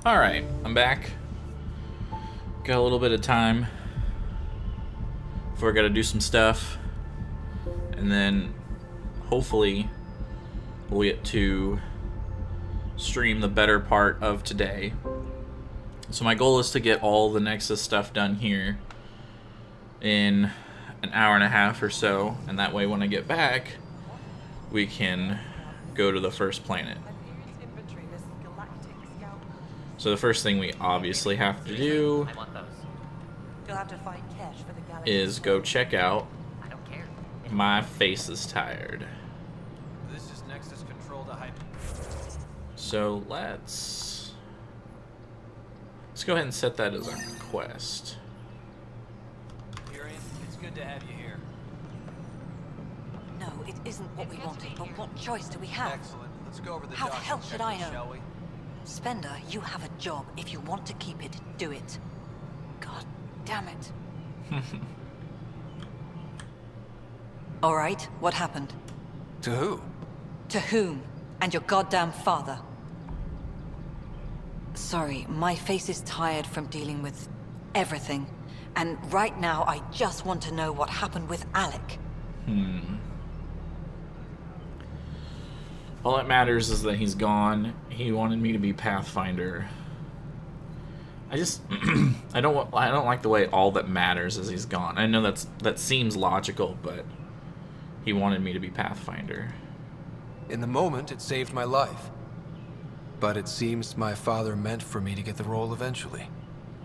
Alright, I'm back. Got a little bit of time before I gotta do some stuff. And then hopefully we'll get to stream the better part of today. So my goal is to get all the Nexus stuff done here in an hour and a half or so, and that way when I get back we can go to the first planet. So the first thing we obviously have to do is go check out My Face is Tired. This is Nexus Control to Hyper. So let's go ahead and set that as our quest. Tyrion, it's good to have you here. No, it isn't what we wanted, but what choice do we have? Excellent. Let's go over the How the hell document should I checklist, know? shall we? Spender, you have a job. If you want to keep it, do it. God damn it. All right, what happened? To who? To whom? And your goddamn father. Sorry, my face is tired from dealing with everything. And right now, I just want to know what happened with Alec. All that matters is that he's gone. He wanted me to be Pathfinder. I just I don't like the way all that matters is he's gone. I know that seems logical, but he wanted me to be Pathfinder. In the moment, it saved my life. But it seems my father meant for me to get the role eventually.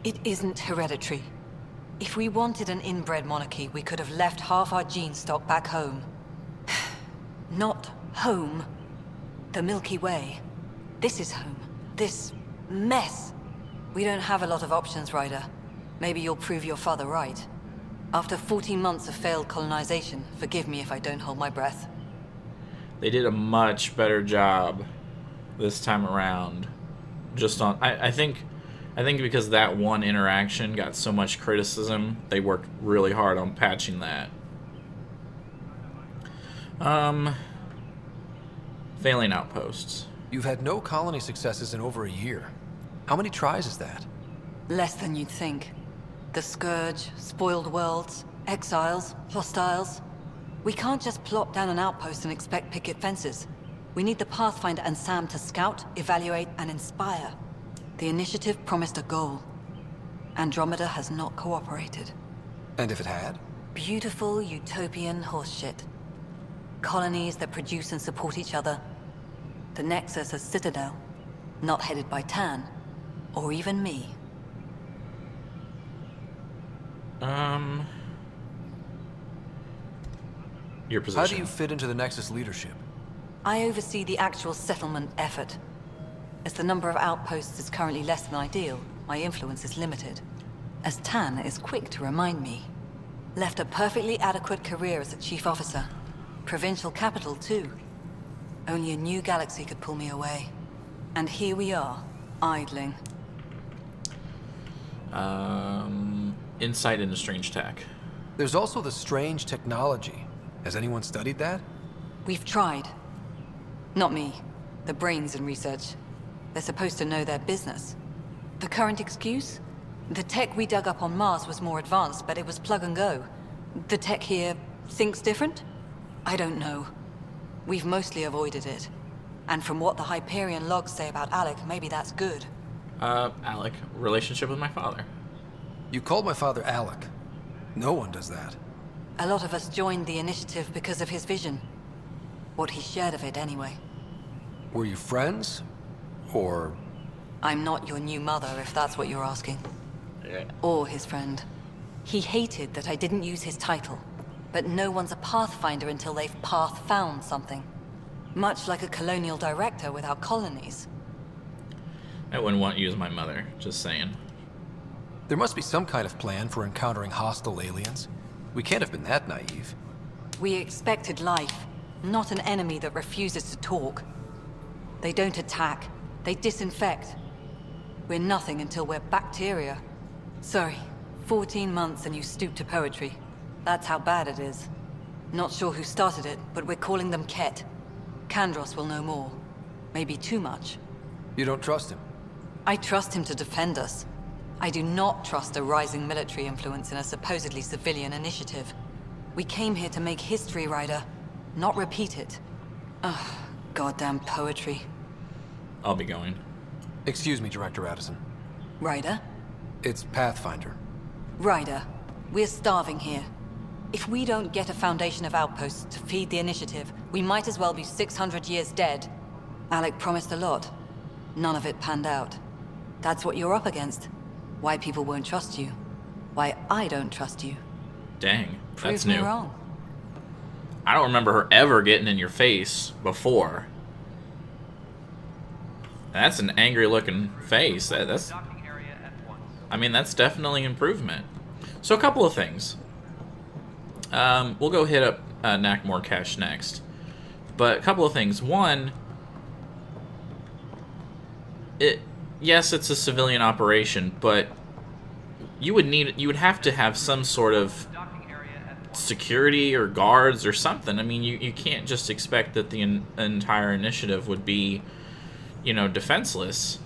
It isn't hereditary. If we wanted an inbred monarchy, we could have left half our gene stock back home. Not home. The Milky Way. This is home. This mess. We don't have a lot of options, Ryder. Maybe you'll prove your father right. After 14 months of failed colonization, forgive me if I don't hold my breath. They did a much better job this time around. Just on, I think because that one interaction got so much criticism, they worked really hard on patching that. Failing outposts. You've had no colony successes in over a year. How many tries is that? Less than you'd think. The Scourge, spoiled worlds, exiles, hostiles. We can't just plop down an outpost and expect picket fences. We need the Pathfinder and Sam to scout, evaluate, and inspire. The initiative promised a goal. Andromeda has not cooperated. And if it had? Beautiful utopian horseshit. Colonies that produce and support each other. The Nexus as Citadel, not headed by Tan, or even me. Your position. How do you fit into the Nexus leadership? I oversee the actual settlement effort. As the number of outposts is currently less than ideal, my influence is limited. As Tan is quick to remind me. Left a perfectly adequate career as a chief officer. Provincial capital, too. Only a new galaxy could pull me away. And here we are, idling. Insight into strange tech. There's also the strange technology. Has anyone studied that? We've tried. Not me. The brains in research. They're supposed to know their business. The current excuse? The tech we dug up on Mars was more advanced, but it was plug and go. The tech here thinks different? I don't know. We've mostly avoided it. And from what the Hyperion logs say about Alec, maybe that's good. Alec, relationship with my father. You called my father Alec. No one does that. A lot of us joined the initiative because of his vision. What he shared of it, anyway. Were you friends? Or... I'm not your new mother, if that's what you're asking. Yeah. Or his friend. He hated that I didn't use his title. But no one's a Pathfinder until they've path-found something. Much like a colonial director without colonies. I wouldn't want you as my mother, just saying. there must be some kind of plan for encountering hostile aliens. We can't have been that naive. We expected life, not an enemy that refuses to talk. They don't attack, they disinfect. We're nothing until we're bacteria. Sorry, 14 months and you stoop to poetry. That's how bad it is. Not sure who started it, but we're calling them Ket. Kandros will know more. Maybe too much. You don't trust him? I trust him to defend us. I do not trust a rising military influence in a supposedly civilian initiative. We came here to make history, Ryder, not repeat it. Ugh, goddamn poetry. I'll be going. Excuse me, Director Addison. Ryder? It's Pathfinder. Ryder, we're starving here. If we don't get a foundation of outposts to feed the initiative, we might as well be 600 years dead. Alec promised a lot. None of it panned out. That's what you're up against. Why people won't trust you. Why I don't trust you. Dang, that's Prove new. me wrong. I don't remember her ever getting in your face before. That's an angry looking face. That's I mean, that's definitely improvement. So a couple of things. We'll go hit up Nakmor Cache next. But a couple of things. One, yes, it's a civilian operation, but you would have to have some sort of security or guards or something. I mean, you can't just expect that the entire initiative would be, you know, defenseless.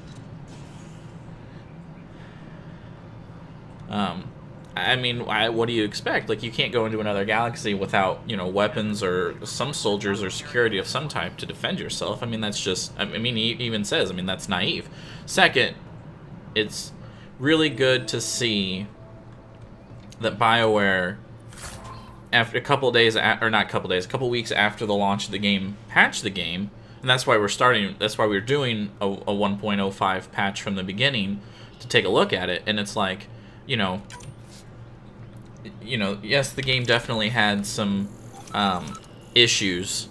I mean, what do you expect? Like, you can't go into another galaxy without, you know, weapons or some soldiers or security of some type to defend yourself. I mean, that's just, I mean, he even says, I mean, that's naive. Second, it's really good to see that BioWare, after a couple days, or not a couple weeks after the launch of the game, patched the game, and that's why we're doing a 1.05 patch from the beginning to take a look at it, and it's like, you know, yes, the game definitely had some issues,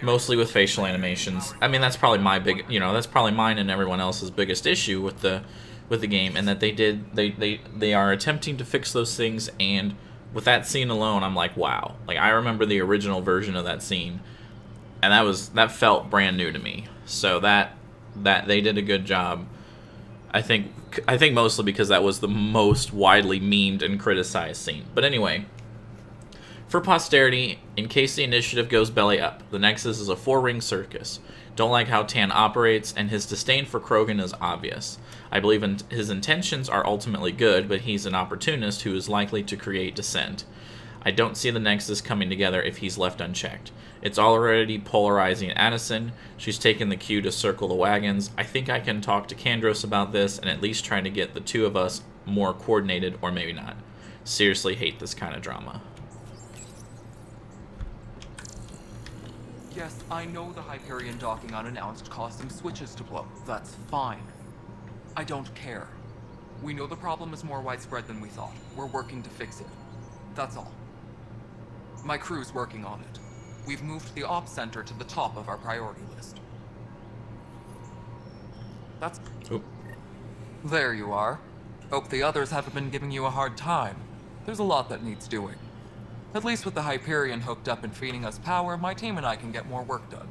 mostly with facial animations. I mean, that's probably that's probably mine and everyone else's biggest issue with the game, and that they are attempting to fix those things. And with that scene alone, I'm like, wow. Like, I remember the original version of that scene, and that felt brand new to me. So that they did a good job. I think mostly because that was the most widely memed and criticized scene. But anyway, for posterity, in case the initiative goes belly up, the Nexus is a four-ring circus. Don't like how Tan operates, and his disdain for Krogan is obvious. I believe his intentions are ultimately good, but he's an opportunist who is likely to create dissent. I don't see the Nexus coming together if he's left unchecked. It's already polarizing Addison. She's taken the cue to circle the wagons. I think I can talk to Kandros about this and at least try to get the two of us more coordinated, or maybe not. Seriously hate this kind of drama. Yes, I know the Hyperion docking unannounced caused some switches to blow. That's fine. I don't care. We know the problem is more widespread than we thought. We're working to fix it. That's all. My crew's working on it. We've moved the ops center to the top of our priority list. That's... Oop. There you are. Hope the others haven't been giving you a hard time. There's a lot that needs doing. At least with the Hyperion hooked up and feeding us power, my team and I can get more work done.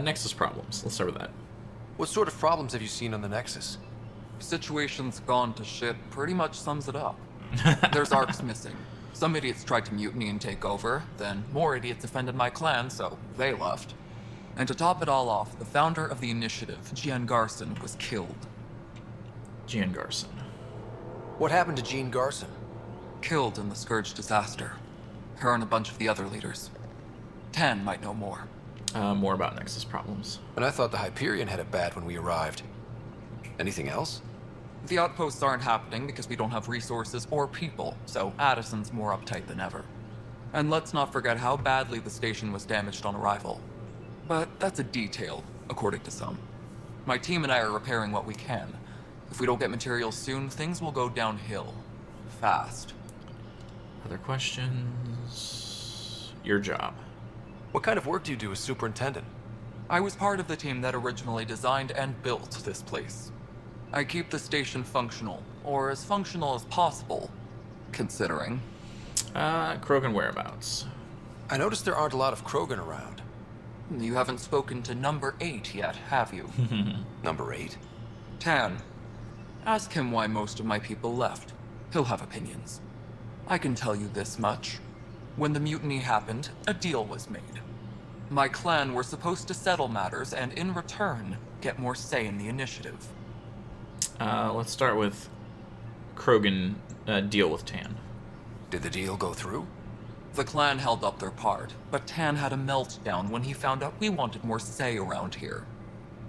Nexus problems. Let's start with that. What sort of problems have you seen on the Nexus? Situation's gone to shit pretty much sums it up. There's arcs missing. Some idiots tried to mutiny and take over, then more idiots offended my clan, so they left. And to top it all off, the founder of the initiative, Jean Garson, was killed. Jean Garson. What happened to Jean Garson? Killed in the Scourge disaster. Her and a bunch of the other leaders. Tan might know more. More about Nexus problems. And I thought the Hyperion had it bad when we arrived. Anything else? The outposts aren't happening because we don't have resources or people, so Addison's more uptight than ever. And let's not forget how badly the station was damaged on arrival. But that's a detail, according to some. My team and I are repairing what we can. If we don't get materials soon, things will go downhill. Fast. Other questions? Your job. What kind of work do you do as superintendent? I was part of the team that originally designed and built this place. I keep the station functional, or as functional as possible, considering. Krogan whereabouts. I noticed there aren't a lot of Krogan around. You haven't spoken to number 8 yet, have you? Number 8? Tan. Ask him why most of my people left. He'll have opinions. I can tell you this much. When the mutiny happened, a deal was made. My clan were supposed to settle matters and, in return, get more say in the initiative. Let's start with Krogan deal with Tan. Did the deal go through? The clan held up their part, but Tan had a meltdown when he found out we wanted more say around here.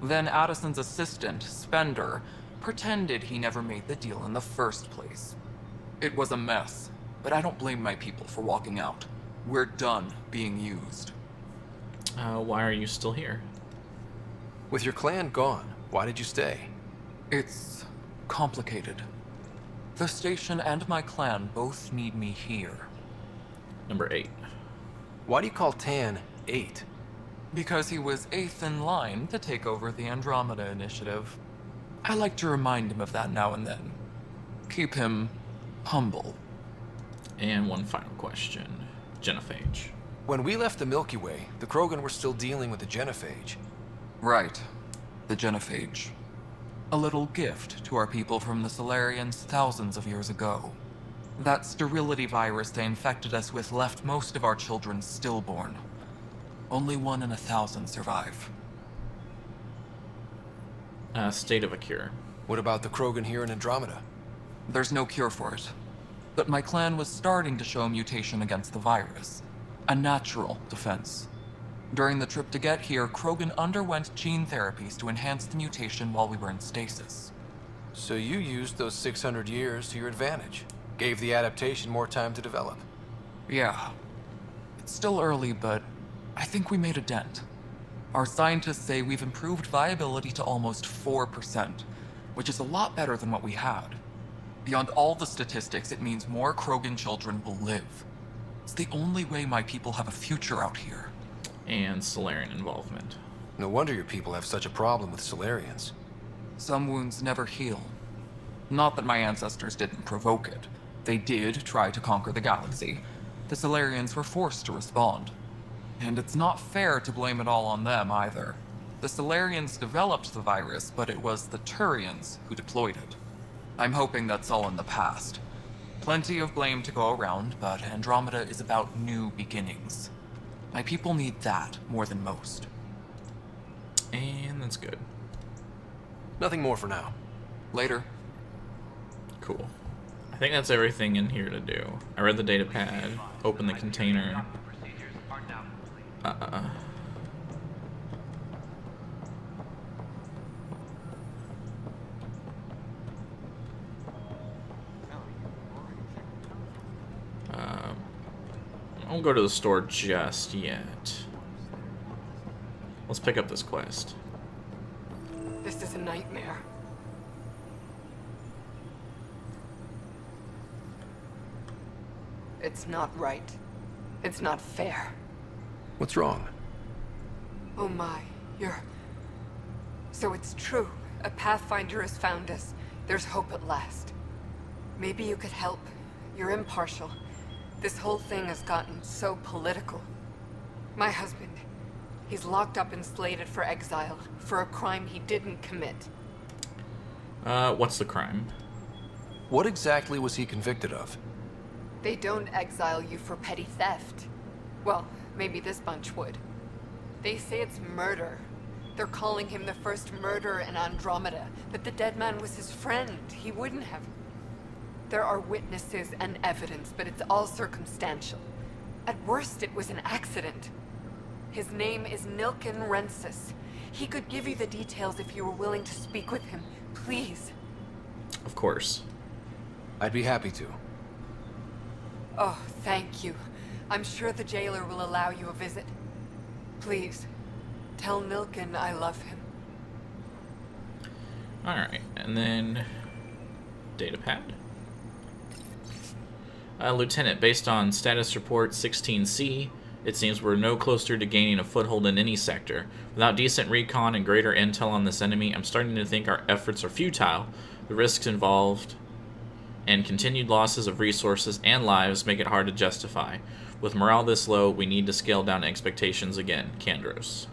Then Addison's assistant, Spender, pretended he never made the deal in the first place. It was a mess, but I don't blame my people for walking out. We're done being used. Why are you still here? With your clan gone, why did you stay? It's complicated. The station and my clan both need me here. Number 8. Why do you call Tan 8? Because he was 8th in line to take over the Andromeda initiative. I like to remind him of that now and then. Keep him humble. And one final question. Genophage. When we left the Milky Way, the Krogan were still dealing with the genophage. Right. The genophage. A little gift to our people from the Solarians thousands of years ago. That sterility virus they infected us with left most of our children stillborn. Only 1 in 1,000 survive. State of a cure. What about the Krogan here in Andromeda? There's no cure for it. But my clan was starting to show a mutation against the virus. A natural defense. During the trip to get here, Krogan underwent gene therapies to enhance the mutation while we were in stasis. So you used those 600 years to your advantage. Gave the adaptation more time to develop. Yeah. It's still early, but I think we made a dent. Our scientists say we've improved viability to almost 4%, which is a lot better than what we had. Beyond all the statistics, it means more Krogan children will live. It's the only way my people have a future out here. And Solarian involvement. No wonder your people have such a problem with Solarians. Some wounds never heal. Not that my ancestors didn't provoke it. They did try to conquer the galaxy. The Solarians were forced to respond. And it's not fair to blame it all on them either. The Solarians developed the virus, but it was the Turians who deployed it. I'm hoping that's all in the past. Plenty of blame to go around, but Andromeda is about new beginnings. My people need that more than most. And that's good. Nothing more for now. Later. Cool. I think that's everything in here to do. I read the data pad, opened the container. I won't go to the store just yet. Let's pick up this quest. This is a nightmare. It's not right. It's not fair. What's wrong? Oh my, So it's true. A Pathfinder has found us. There's hope at last. Maybe you could help. You're impartial. This whole thing has gotten so political. My husband, he's locked up and slated for exile for a crime he didn't commit. What's the crime? What exactly was he convicted of? They don't exile you for petty theft. Well, maybe this bunch would. They say it's murder. They're calling him the first murderer in Andromeda, but the dead man was his friend. He wouldn't have. There are witnesses and evidence, but it's all circumstantial. At worst, it was an accident. His name is Nilken Rensis. He could give you the details if you were willing to speak with him. Please. Of course. I'd be happy to. Oh, thank you. I'm sure the jailer will allow you a visit. Please, tell Nilken I love him. Alright, and then datapad. Lieutenant, based on status report 16C, it seems we're no closer to gaining a foothold in any sector. Without decent recon and greater intel on this enemy, I'm starting to think our efforts are futile. The risks involved and continued losses of resources and lives make it hard to justify. With morale this low, we need to scale down expectations again. Kandros.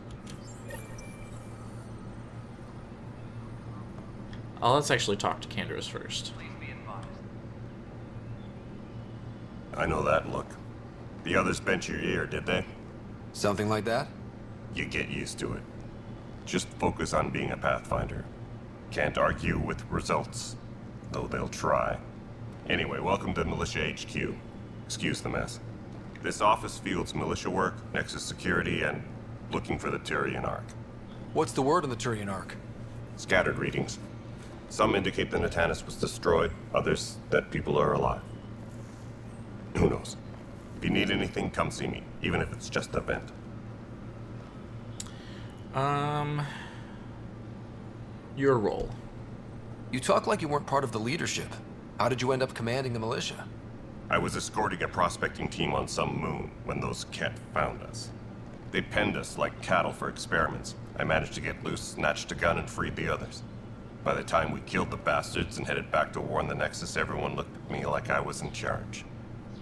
Let's actually talk to Kandros first. I know that look. The others bent your ear, did they? Something like that? You get used to it. Just focus on being a Pathfinder. Can't argue with results, though they'll try. Anyway, welcome to Militia HQ. Excuse the mess. This office fields militia work, Nexus security, and looking for the Turian Ark. What's the word on the Turian Ark? Scattered readings. Some indicate the Natanus was destroyed, others that people are alive. Who knows? If you need anything, come see me, even if it's just a vent. Your role. You talk like you weren't part of the leadership. How did you end up commanding the militia? I was escorting a prospecting team on some moon when those Ket found us. They penned us like cattle for experiments. I managed to get loose, snatched a gun, and freed the others. By the time we killed the bastards and headed back to warn the Nexus, everyone looked at me like I was in charge.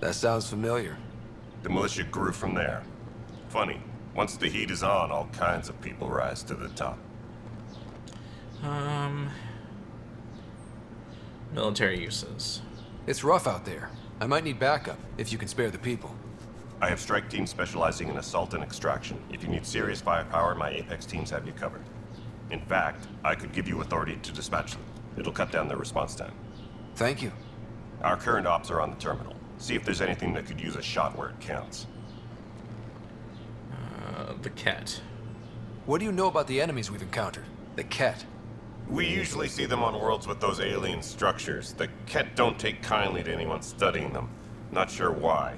That sounds familiar. The militia grew from there. Funny, once the heat is on, all kinds of people rise to the top. Military uses. It's rough out there. I might need backup, if you can spare the people. I have strike teams specializing in assault and extraction. If you need serious firepower, my Apex teams have you covered. In fact, I could give you authority to dispatch them. It'll cut down their response time. Thank you. Our current ops are on the terminal. See if there's anything that could use a shot where it counts. The Ket. What do you know about the enemies we've encountered? The Ket. We usually see them on worlds with those alien structures. The Ket don't take kindly to anyone studying them. Not sure why.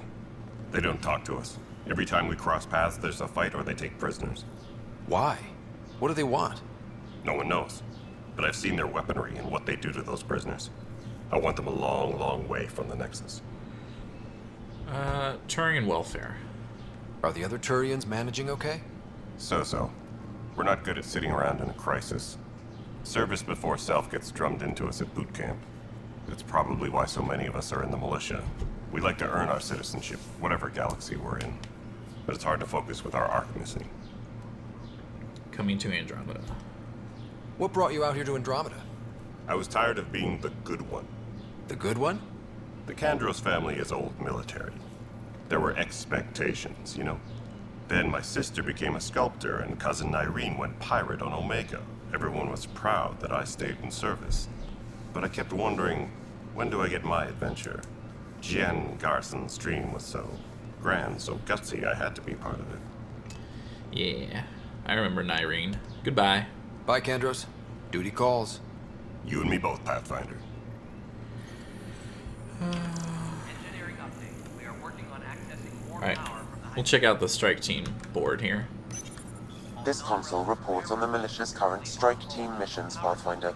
They don't talk to us. Every time we cross paths, there's a fight or they take prisoners. Why? What do they want? No one knows. But I've seen their weaponry and what they do to those prisoners. I want them a long, long way from the Nexus. Turian welfare. Are the other Turians managing okay? So-so. We're not good at sitting around in a crisis. Service before self gets drummed into us at boot camp. It's probably why so many of us are in the militia. We like to earn our citizenship, whatever galaxy we're in. But it's hard to focus with our arc missing. Coming to Andromeda. What brought you out here to Andromeda? I was tired of being the good one. The good one? The Kandros family is old military. There were expectations, you know. Then my sister became a sculptor and cousin Irene went pirate on Omega. Everyone was proud that I stayed in service. But I kept wondering, when do I get my adventure? Jen Garson's dream was so grand, so gutsy, I had to be part of it. Yeah, I remember Nyrene. Goodbye. Bye, Kandros. Duty calls. You and me both, Pathfinder. Engineering update. We are working on accessing more Alright, power from the we'll check out the strike team board here. This console reports on the militia's current strike team missions, Pathfinder.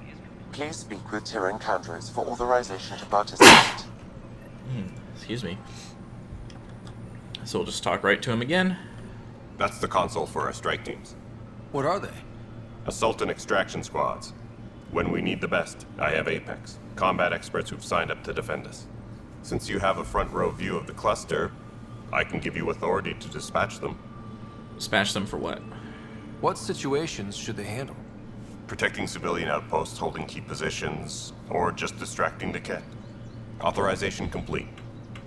Please speak with Tyrion Kandros for authorization to participate. Excuse me. So we'll just talk right to him again. That's the console for our strike teams. What are they? Assault and extraction squads. When we need the best, I have Apex, combat experts who've signed up to defend us. Since you have a front row view of the cluster, I can give you authority to dispatch them. Dispatch them for what? What situations should they handle? Protecting civilian outposts, holding key positions, or just distracting the Ket. Authorization complete.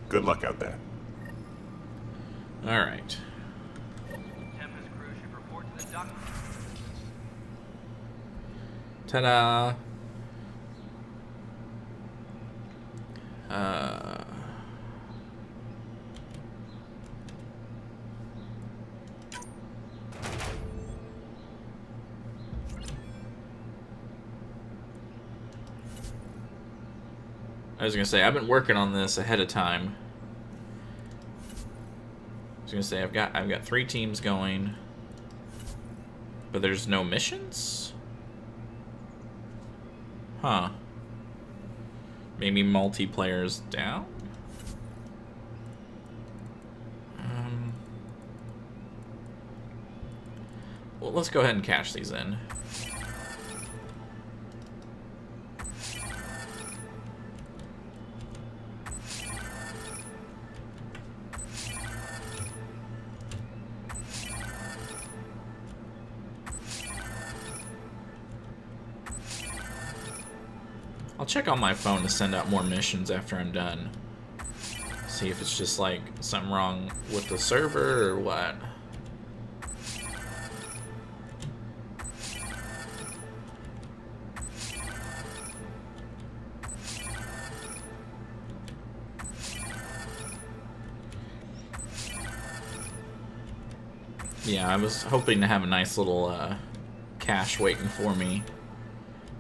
Good luck out there. Alright. Tempest crew should report to the dock. Ta-da! I was gonna say, I've been working on this ahead of time. I was gonna say, I've got 3 teams going, but there's no missions? Huh. Maybe multiplayer's down? Well, let's go ahead and cash these in. I'll check on my phone to send out more missions after I'm done. See if it's just like something wrong with the server or what. Yeah, I was hoping to have a nice little cache waiting for me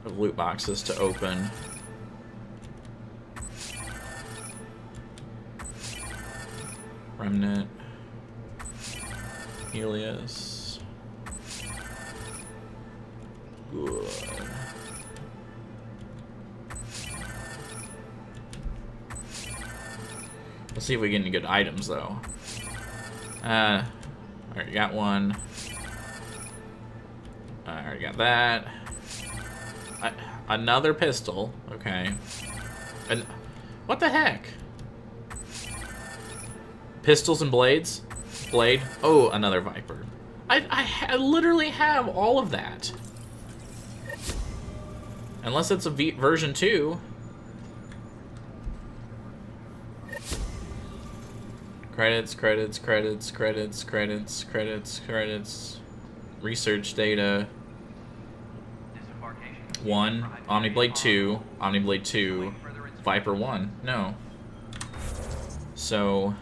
of loot boxes to open. Remnant. Helios. Good. Let's see if we get any good items, though. Alright, got one. I already got that. Another pistol. Okay. And what the heck? Pistols and blades? Blade? Oh, another Viper. I literally have all of that. Unless it's a version 2. Credits, credits, credits, credits, credits, credits, credits. Research data. 1. Omniblade 2. Omniblade 2. Viper 1. No. So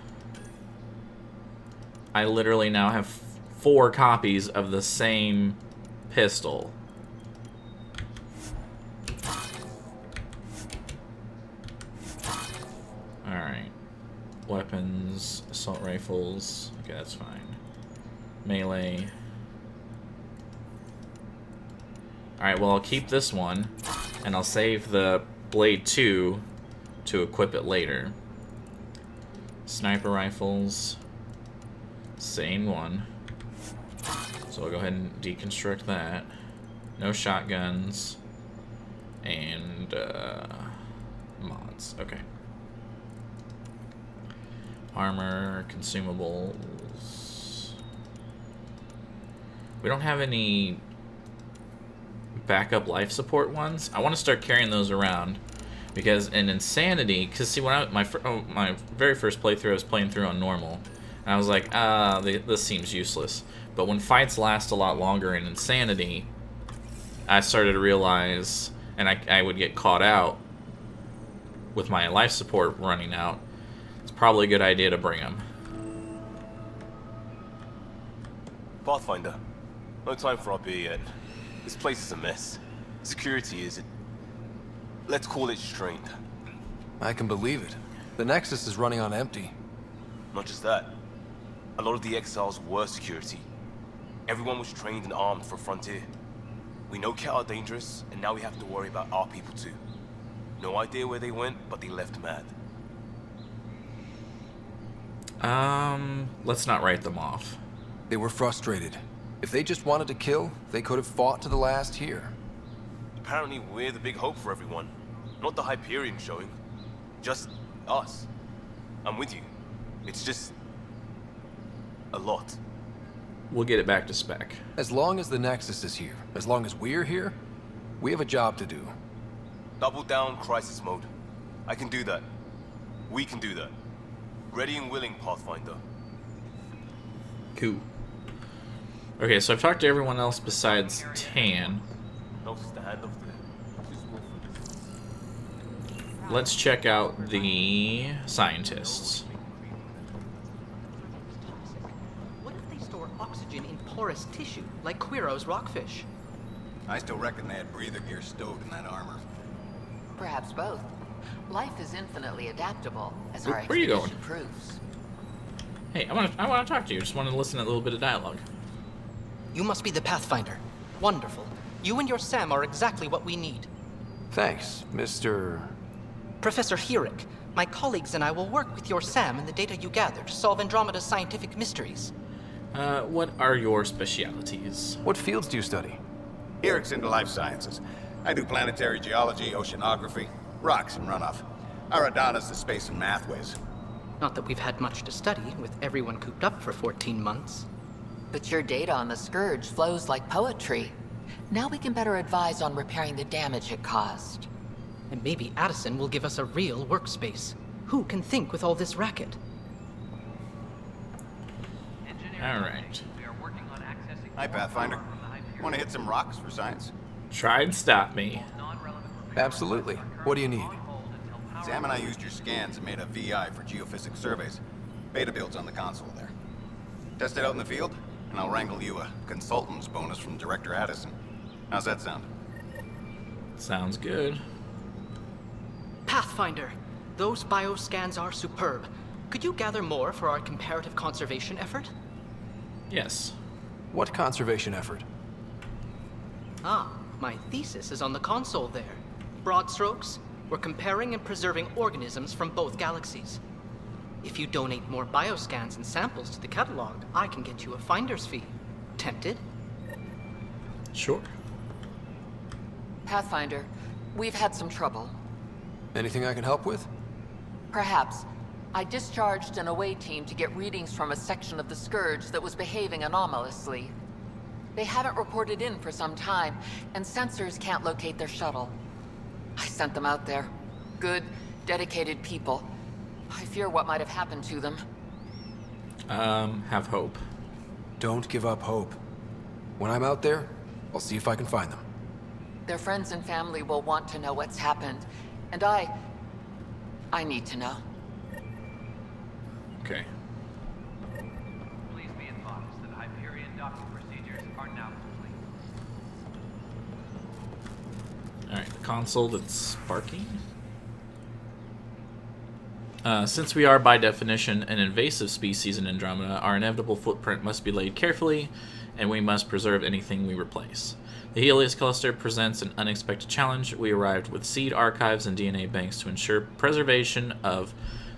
I literally now have 4 copies of the same pistol. Alright. Weapons, assault rifles. Okay, that's fine. Melee. Alright, well, I'll keep this one, and I'll save the Blade 2 to equip it later. Sniper rifles. Same one. So I'll go ahead and deconstruct that. No shotguns. And, mods. Okay. Armor, consumables. We don't have any backup life support ones. I want to start carrying those around because in Insanity, because see, when my very first playthrough, I was playing through on normal, and I was like, this seems useless. But when fights last a lot longer in Insanity, I started to realize, and I would get caught out with my life support running out. It's probably a good idea to bring them. Pathfinder, no time for our beer yet. This place is a mess. Security is, let's call it strained. I can believe it. The Nexus is running on empty. Not just that. A lot of the exiles were security. Everyone was trained and armed for Frontier. We know Ket are dangerous, and now we have to worry about our people too. No idea where they went, but they left mad. Let's not write them off. They were frustrated. If they just wanted to kill, they could have fought to the last here. Apparently we're the big hope for everyone. Not the Hyperion showing. Just us. I'm with you. It's just a lot. We'll get it back to spec. As long as the Nexus is here, as long as we're here, we have a job to do. Double down crisis mode. I can do that. We can do that. Ready and willing, Pathfinder. Cool. Okay, so I've talked to everyone else besides Tan. Notice the hand of the... Let's check out the scientists. What if they store oxygen in porous tissue, like Quiro's rockfish? I still reckon they had breather gear stowed in that armor. Perhaps both. Life is infinitely adaptable, as our Where are you going? expedition proves. Hey, I want to talk to you. Just wanted to listen to a little bit of dialogue. You must be the Pathfinder. Wonderful. You and your Sam are exactly what we need. Thanks, Mr. Professor Herick, my colleagues and I will work with your Sam and the data you gather to solve Andromeda's scientific mysteries. What are your specialities? What fields do you study? Eric's into life sciences. I do planetary geology, oceanography, rocks and runoff. Aradana's the space and math whiz. Not that we've had much to study, with everyone cooped up for 14 months. But your data on the Scourge flows like poetry. Now we can better advise on repairing the damage it caused. And maybe Addison will give us a real workspace. Who can think with all this racket? Alright. Hi, Pathfinder. Want to hit some rocks for science? Try and stop me. Absolutely. What do you need? Sam and I used your scans and made a VI for geophysics surveys. Beta builds on the console there. Test it out in the field, and and I'll wrangle you a consultant's bonus from Director Addison. How's that sound? Sounds good. Pathfinder, those bioscans are superb. Could you gather more for our comparative conservation effort? Yes. What conservation effort? Ah, my thesis is on the console there. Broad strokes, we're comparing and preserving organisms from both galaxies. If you donate more bioscans and samples to the catalog, I can get you a finder's fee. Tempted? Sure. Pathfinder, we've had some trouble. Anything I can help with? Perhaps. I discharged an away team to get readings from a section of the Scourge that was behaving anomalously. They haven't reported in for some time, and sensors can't locate their shuttle. I sent them out there. Good, dedicated people. I fear what might have happened to them. Have hope. Don't give up hope. When I'm out there, I'll see if I can find them. Their friends and family will want to know what's happened, and I need to know. Okay. Please be advised that Hyperion docking procedures are now complete. Alright, the console that's sparking. Since we are, by definition, an invasive species in Andromeda, our inevitable footprint must be laid carefully, and we must preserve anything we replace. The Helios cluster presents an unexpected challenge. We arrived with seed archives and DNA banks to ensure preservation of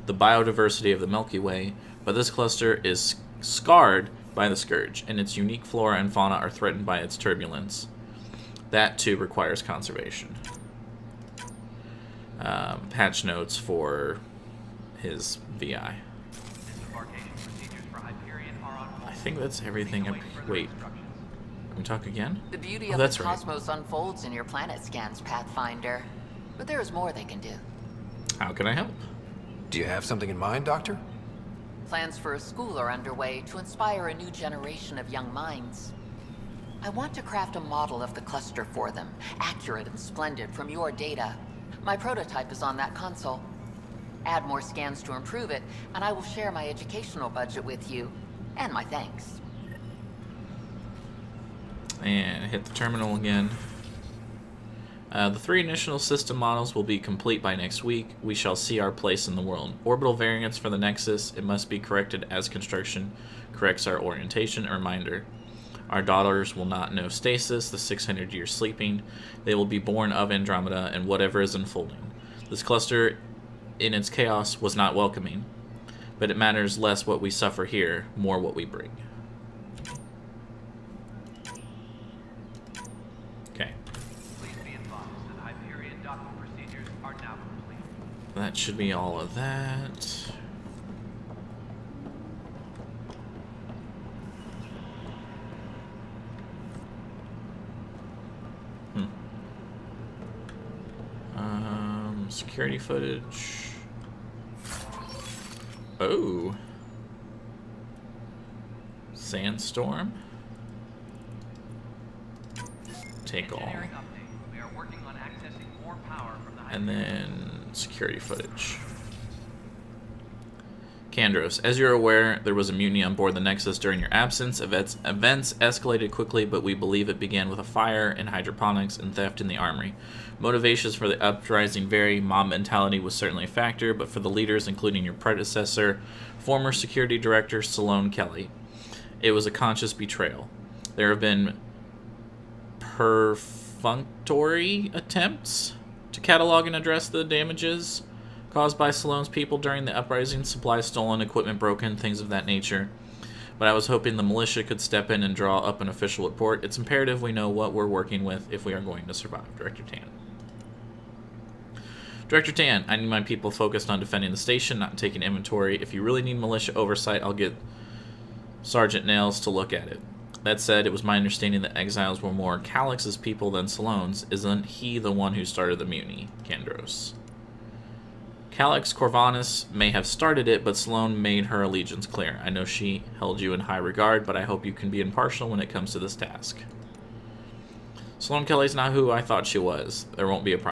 the biodiversity of the Milky Way, but this cluster is scarred by the Scourge, and its unique flora and fauna are threatened by its turbulence. That, too, requires conservation. Patch notes for his VI. I think that's everything. Wait, can we talk again? The beauty Oh, of that's the right. cosmos unfolds in your planet scans, Pathfinder. But there is more they can do. How can I help? Do you have something in mind, Doctor? Plans for a school are underway to inspire a new generation of young minds. I want to craft a model of the cluster for them, accurate and splendid from your data. My prototype is on that console. Add more scans to improve it, and I will share my educational budget with you, and my thanks. And hit the terminal again. The 3 initial system models will be complete by next week. We shall see our place in the world. Orbital variance for the Nexus. It must be corrected as construction corrects our orientation. A reminder. Our daughters will not know stasis, the 600 years sleeping. They will be born of Andromeda and whatever is unfolding. This cluster, in its chaos, was not welcoming. But it matters less what we suffer here, more what we bring. Okay. Please be advised that Hyperion docking procedures are now complete. That should be all of that. Security footage. Oh. Sandstorm. Take all. Engineering update. We are working on accessing more power from the And then security footage. Kandros, as you're aware, there was a mutiny on board the Nexus during your absence. Events escalated quickly, but we believe it began with a fire in hydroponics and theft in the armory. Motivations for the uprising vary. Mob mentality was certainly a factor, but for the leaders, including your predecessor, former security director Sloane Kelly, it was a conscious betrayal. There have been perfunctory attempts to catalog and address the damages caused by Sloane's people during the uprising, supplies stolen, equipment broken, things of that nature. But I was hoping the militia could step in and draw up an official report. It's imperative we know what we're working with if we are going to survive. Director Tan. Director Tan, I need my people focused on defending the station, not taking inventory. If you really need militia oversight, I'll get Sergeant Nails to look at it. That said, it was my understanding that exiles were more Calix's people than Sloane's. Isn't he the one who started the mutiny? Kandros. Calix Corvinus may have started it, but Sloane made her allegiance clear. I know she held you in high regard, but I hope you can be impartial when it comes to this task. Sloane Kelly's not who I thought she was. There won't be a problem.